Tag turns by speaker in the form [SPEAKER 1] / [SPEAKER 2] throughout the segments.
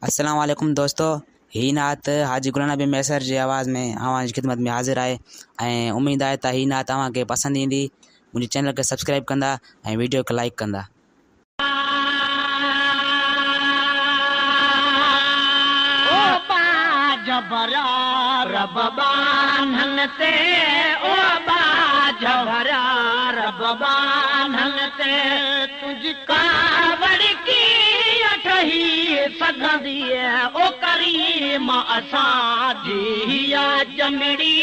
[SPEAKER 1] अस्सलाम वालेकुम दोस्तों। ही नात हाजी गुलाम नबी मैसर जी आवाज़ में आवाज़ खिदमत में हाज़िर आहे ऐं उम्मीद आहे त ही नात तव्हांखे पसंदि ईंदी। मुंहिंजे चैनल खे सब्सक्राइब कंदा ऐं वीडियो खे लाइक कंदा।
[SPEAKER 2] ओ बाज भरा रब बान्हन ते, ओ बाज भरा रब बान्हन ते, तुझी कावड़ की अठही सघंदी ओ करीम असां जी हिया जमड़ी,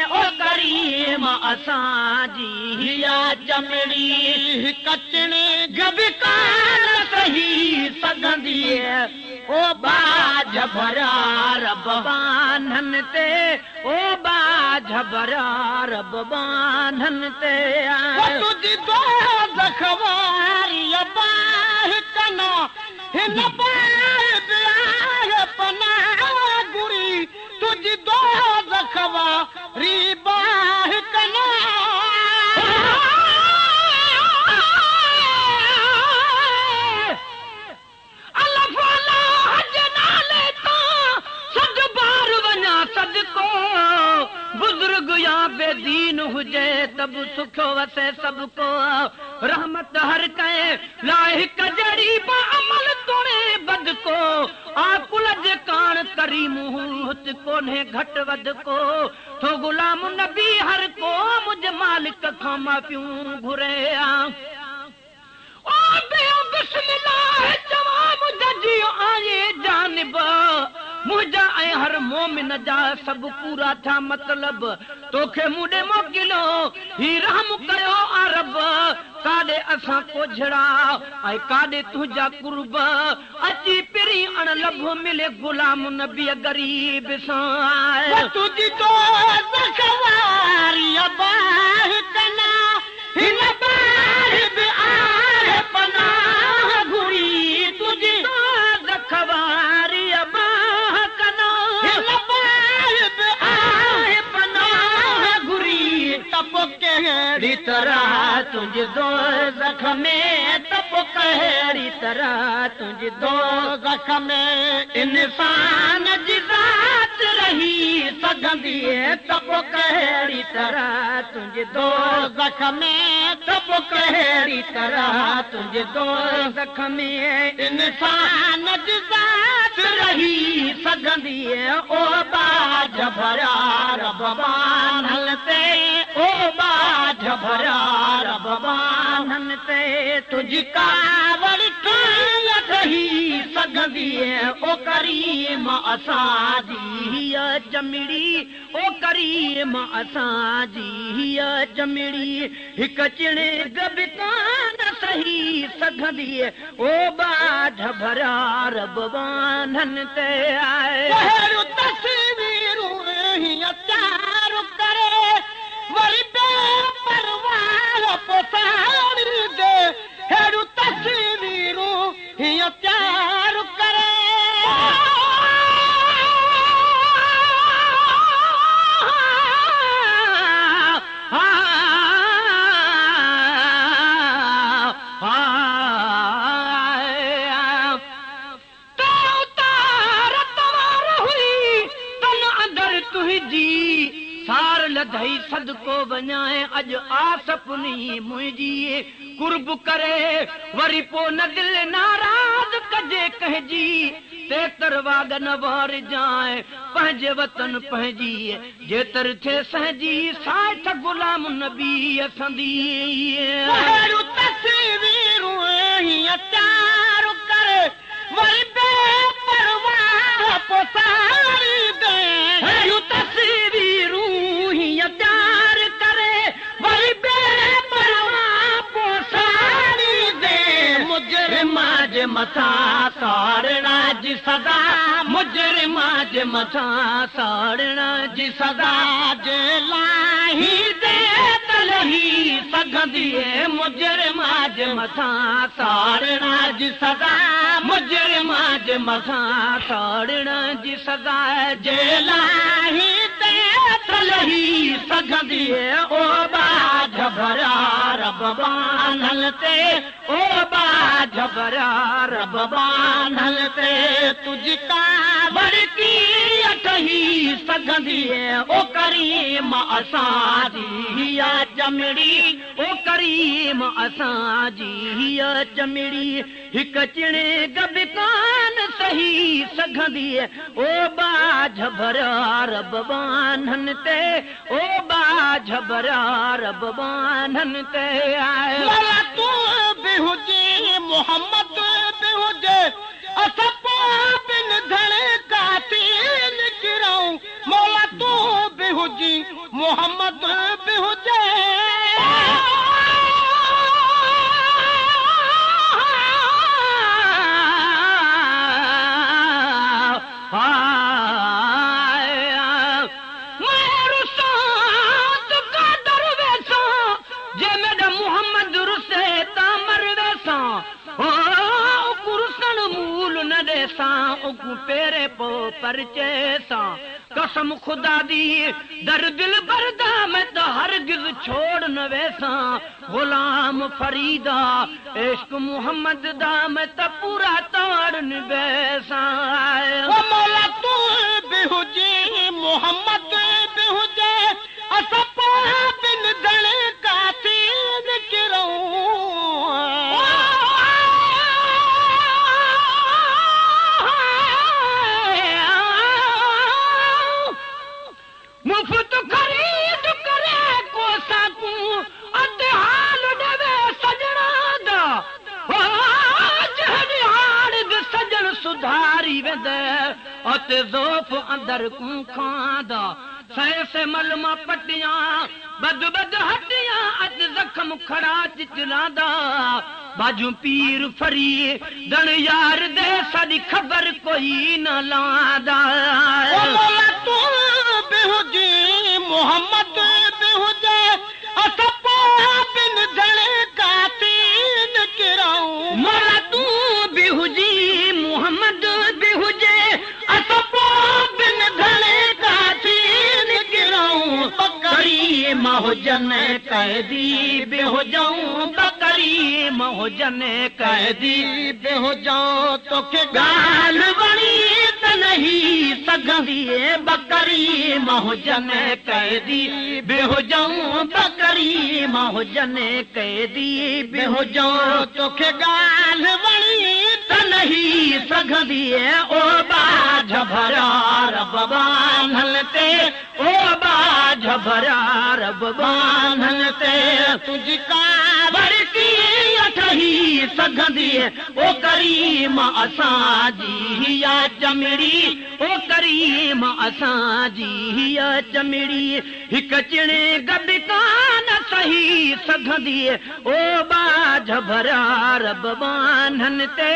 [SPEAKER 2] ओ करीम असां जी हिया जमड़ी, कचणे गबकार सही सघंदी ओ बाज भरा रब बान्हन ते, ओ बाज भरा रब बान्हन ते। तुझी दोज़ख वारी बाह कना हिन बाह आहे पनाह गुरी, तुझी दोज़ख वारी बाह कना बुजुर्ग या बेदीन हुजे तब सुख वसे सबको, रहमत हर कहे लाहिक जड़ी बा अमल तोड़े बद को, आकुल जे कान करी मुहूत कोन्हे घट वद को, तो गुलाम नबी हर को मुझ मालिक खां माफियूं घुरे ओ बेओ बिस्मिल्लाह जवाब दजी आए जानिब मुझा ऐं हर मोमिन जा सब पूरा था मतलब, तोखे मुडे मोकिलो ही रहम कयो अरब, काडे असां कोझड़ा ऐं काडे तुझा कुर्ब, अची पिरी अण लभ मिले गुलाम नबी गरीब सां। तुझी तो ज़खवारी बाह कना हिन बाह बि आहे पनाह घुरी, तुझी तो ज़खवारी बाह कना हिन बाह बि आहे पनाह घुरी, तब कहिड़ी तरह तुझ दोज़ख में, तब कहिड़ी तरह तुझ दोज़ख में इंसान जी ज़ात रही सघंदी, तब कहिड़ी तरह तुझ दोज़ख में, तब कहिड़ी तरह तुझ दोज़ख में इंसान जी ज़ात रही सघंदी, ओ बाज भरा रब बान्हन ते, ओ बाज भरा रब बान्हन ते, तुझी कावड़ रही सघंदी ओ करीम असां जी हिया जमड़ी, ओ करीम असां जी हिया जमड़ी, हिक चिणे गब कान सही सघंदी ओ बाज भरा रब बान्हन ते आए। तस्वीरूं हीअं प्यार करे वरी बेपरवाह पोसाड़ी दे, हेड़ू तस्वीरूं हीअं प्यार करे लधई सदको वञाए अज आसपनी मुंहिंजी, कुर्ब करे वरी पो न दिल नाराज़ कजे कहजी, तेतर वागन वार जाए पंहिंजे वतन पंहिंजी, जेतर थे सहजी साठ गुलाम नबी असंदी। तस्वीरूं हीअं प्यार करे वरी बेपरवाह पोसाड़ी दे, तस्वीरूं प्यार करे वरी बेपरवाह पोसाड़ी दे, मुजरिमा जे मथां साड़ना जी सदा, मुजरिमा जे मथां साड़ना जी सदा, जे लाही दे तलही सघंदी, मुजरिमा जे मथां साड़ना जी सदा, मुजरिमा जे मथां साड़ना जी सदा, जे लाही दे लही सघंदी ओ बाझ भरा रब बानल ते ओ बाझ भरा रब बानल ते तुझ कावड़ की अटही सघंदी ओ करीम असां जी या चमड़ी ओ करीम असां जी या चमड़ी हिक चिणे गब कान सही सघंदी ओ बाझ भरा रब बानन ते ओ बाझ भरा रब बानन ते
[SPEAKER 3] मौला तू भी हुजे मोहम्मद भी हुजे असां पोइ बिन धणे कातिल किरऊं मौला तू भी हुजी मोहम्मद भी हुजे
[SPEAKER 2] पेरे पो परचे सां कसम खुदा दी दर दिल बरदा मैं तो हरगिज छोड़ न वेसां गुलाम फरीदा इश्क मोहम्मद दा मैं तो पूरा तोड़ न वेसां
[SPEAKER 3] ओ मौला तू भी हुजे मोहम्मद भी हुजे असां पोइ बिन धणे कातिल किरऊं
[SPEAKER 2] मुफ्त खरीद करे को साकू अते हाल देवे सजना दा जहड़ी हाड़ सजन सुधारी वेंदे अते ज़ोफ अंदर कू खांदा सै से मलमा पटियां बद बद हटियां अज जख्म खड़ा चिचलांदा बाजू पीर फरी दण यार दे साडी खबर कोई न लांदा
[SPEAKER 3] ओ मौला तू भी हुजे मोहम्मद भी हुजे असां पोइ बिन धणे कातिल किरऊं
[SPEAKER 2] मौला तू भी हुजी मोहम्मद भी हुजे असां पोइ बिन धणे कातिल किरऊं करीम हुजन कैदी भी हुजऊं करीम हुजन कैदी
[SPEAKER 3] भी हुजां तोखे
[SPEAKER 2] गाल वणी त नहीं सघंदी बकरीम हुजन कैदी भी हुजऊं बकरीम हुजन कैदी भी हुजऊं
[SPEAKER 3] तोखे गाल वणी
[SPEAKER 2] त नहीं सघंदी ओ बाझ भरा रब बानल ते ओ बाझ भरा रब बानल ते
[SPEAKER 3] तुझी कावड़
[SPEAKER 2] की अठही सघंदी ओ करीम असां जी या चमड़ी ओ करीम असां जी या चमड़ी हिक चिणे गब कान सही सघंदी ओ बाझ भरा रब बानन ते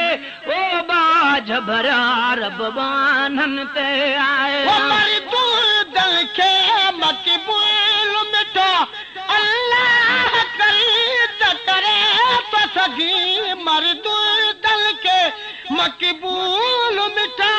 [SPEAKER 2] ओ बाझ भरा रब बानन ते आए
[SPEAKER 3] मरदूद खे मक़बूल मिठो अल्लाह करे त करे तो सगी मरदूद खे मक़बूल मिठा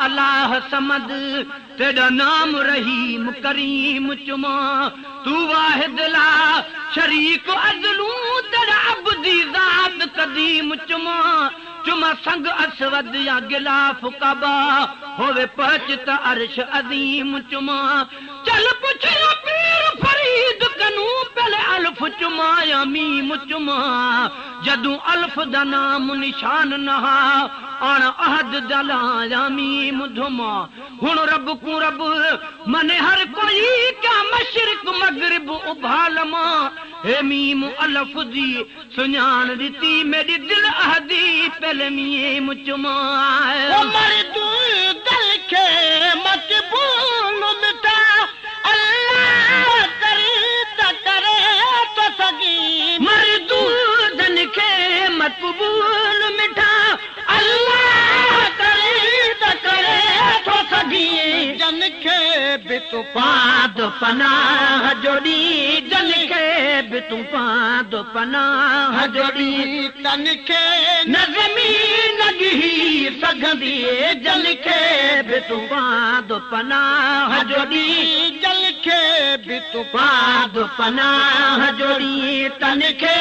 [SPEAKER 2] अल्लाह समद तेरा नाम रहीम करीम चुमा तू वाहिद ला शरीक अज़लू तेरा अब्दी ज़ात कदीम चुमा चुमा संग असवद या गिलाफ कबा होवे पहुंच त अर्श अजीम चुमा चल पुछ पीर फरीद कनू पहले अल्फ चुमा या मीम चुमा जदू अल्फ दा नाम निशान नहा आण अहद दला या मीम धुमा हुन रब को रब मने हर कोई क्या मशरिक मगरिब उभालमा हे मीम अल्फ दी सुञाण दिती मेरी दिल अहदी पहले मीम चुमा
[SPEAKER 3] मरदूद खे मक़बूल मिठा अल्लाह करे त करे तो सगी
[SPEAKER 2] मरदूदन खे मक़बूल मिठा
[SPEAKER 3] खे बि तूं
[SPEAKER 2] पादो पनाह जोड़ी जन खे बि तूं पादो पनाह जोड़ी
[SPEAKER 3] तन खे
[SPEAKER 2] न ज़मीन गिही सघंदी जल खे बि तूं पादो पनाह जोड़ी
[SPEAKER 3] जल खे बि तूं
[SPEAKER 2] पादो पनाह जोड़ी तन खे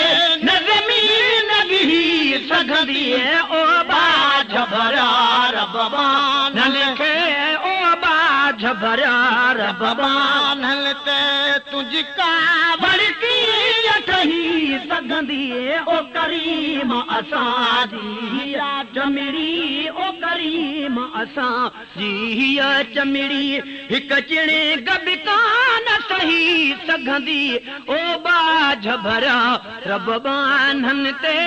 [SPEAKER 2] न ज़मीन गिही सघंदी ओ बाझ भरा रब बानल खे ओ बाझ भरा रब
[SPEAKER 3] बानल ते तुंहिंजी कावड़
[SPEAKER 2] की ठही सघंदी ओ करीम असां जी चमिड़ी ओ करीम असां जी चमिड़ी हिकु चिणे गब कान सही सघंदी ओ बाझ भरा रब बानन ते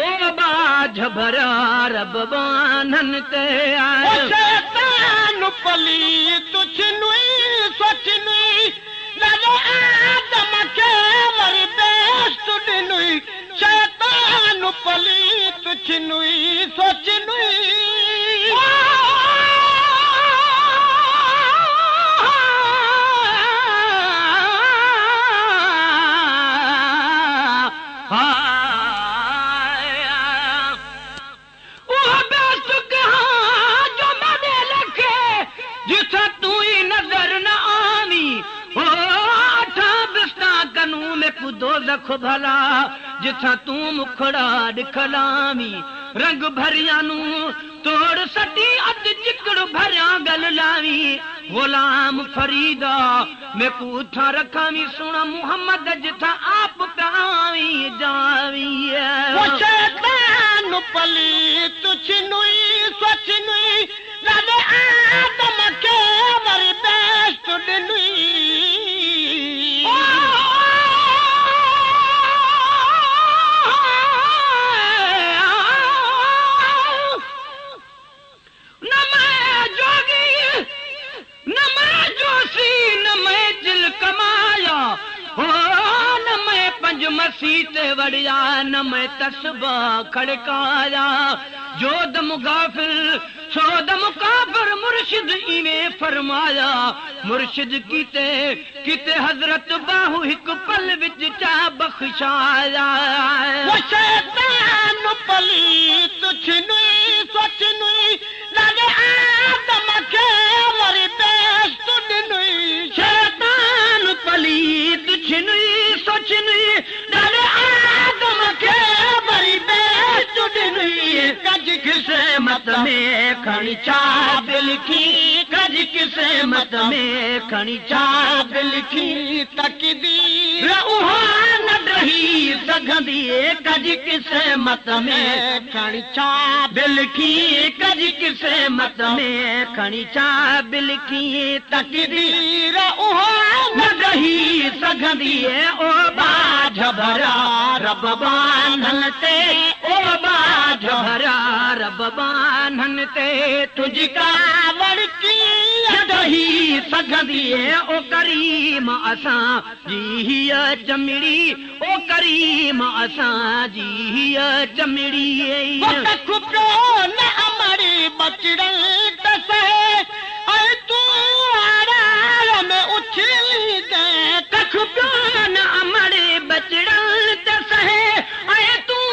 [SPEAKER 2] ओ बाझ भरा रब बानन ते
[SPEAKER 3] शैतान पली तुझ नुई सोच नुई लॻे आदम खे वरी बेस्ट ॾिनुई शैतान पली तुझ नुई सोच नुई
[SPEAKER 2] दोज़ख भला जिथा तूं मुखड़ा ॾिखलामी रंग भरियानू तोड़ सटी अध चिकड़ भरिया गल लावी गुलाम फरीदा मैं कूठा रखावी सुन मुहम्मद जिथा आप पावी जावी
[SPEAKER 3] शैतान पली तुझ नुई सोच नुई लॻे आदम खे वरी बेस्ट ॾिनुई
[SPEAKER 2] मसीते वड़िया न मैं तस्बा खड़काया जो दम गाफिल सो दम काफिर मुर्शिद इवें फरमाया मुर्शिद कीते कीते हजरत बाहु हिक पल विच चा बख्शाया
[SPEAKER 3] शैतान पली तुझ नुई सोच नुई लॻे आदम खे वरी बेस्ट ॾिनुई
[SPEAKER 2] शैतान पली तुझ नुई सोच नुई लॻे आदम खे वरी बेस्ट ॾिनुई कज किस्मत में खणी चाब लिखी कज किस्मत में खणी चाब लिखी
[SPEAKER 3] तकदीर
[SPEAKER 2] उहा न रही सघंदी कज किस्मत में
[SPEAKER 3] खणी चाब
[SPEAKER 2] लिखी कज किस्मत में खणी चाब लिखी तकदीर उहा न रही सघंदी ओ बाझ भरा रब बानन ते ओ बाझ भरा रब बानन ते तुझी कावड़ की रही सघंदी ओ करीम असां जी चमिड़ी ओ करीम असां जी चमिड़ी
[SPEAKER 3] खुपियो न अमड़ी बचड़न तसे ऐं तूं आरार में उछली दे
[SPEAKER 2] कख पियो न अमड़े बचड़न तसे ऐं तूं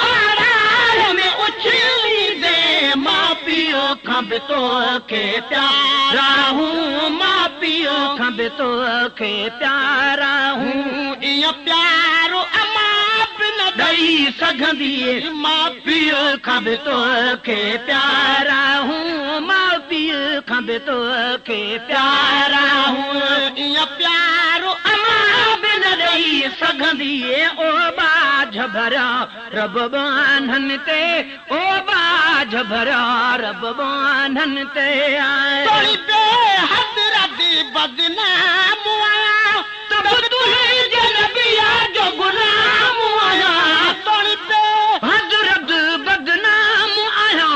[SPEAKER 2] आरार में उछली दे मां पियो खंब तोखे प्यारा हूं मां पियो खंब तोखे प्यारा हूं
[SPEAKER 3] इहो प्यारो अमां बि न
[SPEAKER 2] ॾेई सघंदी मां पियो खंब तोखे प्यारा हूं मां पियो खंब तोखे प्यारा हूं
[SPEAKER 3] इहो प्यारो
[SPEAKER 2] अमां बि न ॾेई सघंदी ओ बाझ भरा रब बानन ते ओ बाझ भरा रब बानन ते
[SPEAKER 3] थोड़ी बेहदरत बदनाम आया
[SPEAKER 2] तब तुझे नबिया जो गुलाम आया
[SPEAKER 3] थोड़ी बेहदरत
[SPEAKER 2] बदनाम आया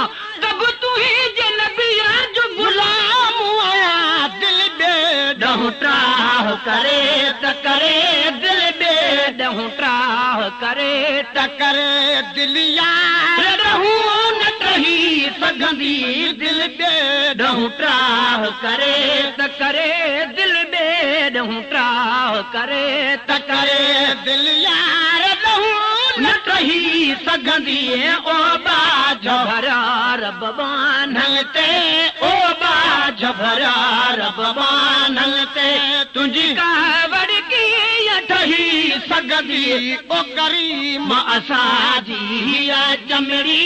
[SPEAKER 2] तब तुझे नबिया जो गुलाम
[SPEAKER 3] आया दिल बे
[SPEAKER 2] ॾहूं ट्राह करे त करे दिल बे ॾहूं ट्राह करे त
[SPEAKER 3] करे दिल यार
[SPEAKER 2] ॾहूं न टही सघंदी दिल ॾेढूं ट्राह करे त करे दिल ॾेढूं ट्राह करे त करे
[SPEAKER 3] दिल यार ॾहूं
[SPEAKER 2] न टही सघंदी ओ बाज भरा रब बानल ते ओ बाज भरा रब बानल ते तुंहिंजी कावड़ कीअं ठही सघंदी
[SPEAKER 3] ओ करीम
[SPEAKER 2] असांजी हिया चमड़ी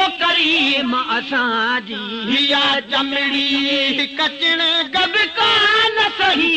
[SPEAKER 2] ओ करीम असांजी हिया चमड़ी
[SPEAKER 3] कचण
[SPEAKER 2] कब कान सही